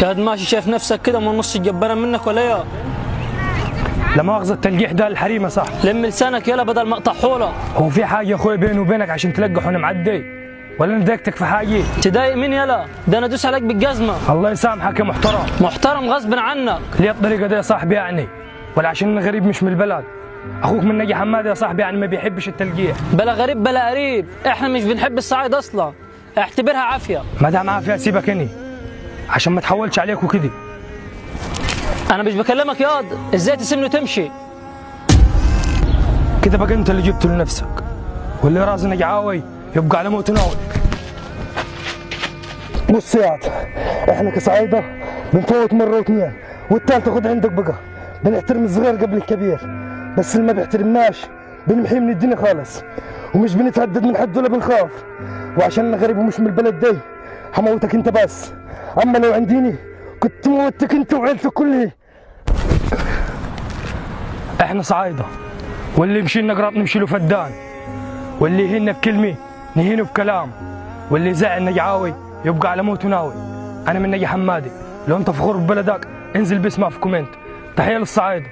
يا واد ماشي شايف نفسك كده من نص الجبانه منك ولا ايه؟ لا مؤاخذة التلقيح ده الحريمة صح؟ لم لسانك يلا بدل ما اقطعه لك. هو في حاجة يا اخوي بيني وبينك عشان تلقح وانا معدي؟ ولا انا ضايقتك في حاجة؟ تضايق مين يلا؟ ده انا ادوس عليك بالجزمه. الله يسامحك يا محترم. محترم غصب عنك. ليه الطريقة دي يا صاحبي يعني؟ ولا عشان انا غريب مش من البلد؟ اخوك من نجي حماد يا صاحبي يعني ما بيحبش التلقيح. بلا غريب بلا قريب، احنا مش بنحب الصعايد اصلا، اعتبرها عافيه. ما دام عافية سيبك اني عشان ما تحولش عليك وكده. انا مش بكلمك ياض، ازاي تسيبني وتمشي؟ كده بقى انت اللي جبته لنفسك، واللي رازي نجعاوي يبقى على موت ناوي. بص يا عاد، احنا كصعايده بنفوت مره واثنين، والثالثه خد عندك بقى. بنحترم الصغير قبل الكبير، بس اللي ما بيحترمناش بنمحيه من الدنيا خالص، ومش بنتهدد من حد ولا بنخاف. وعشان انا غريب ومش من البلد دي هموتك انت بس، اما لو عنديني كنت موتك انت وعيلتك كلها. احنا صعايده، واللي يمشي لنا قراط نمشي له فدان، واللي يهنا بكلمه نهينه بكلام، واللي يزعل نجعاوي يبقى على موت وناوي. انا من نجي حمادي، لو انت فخور ببلدك انزل باسمها في كومنت. تحيه للصعايده.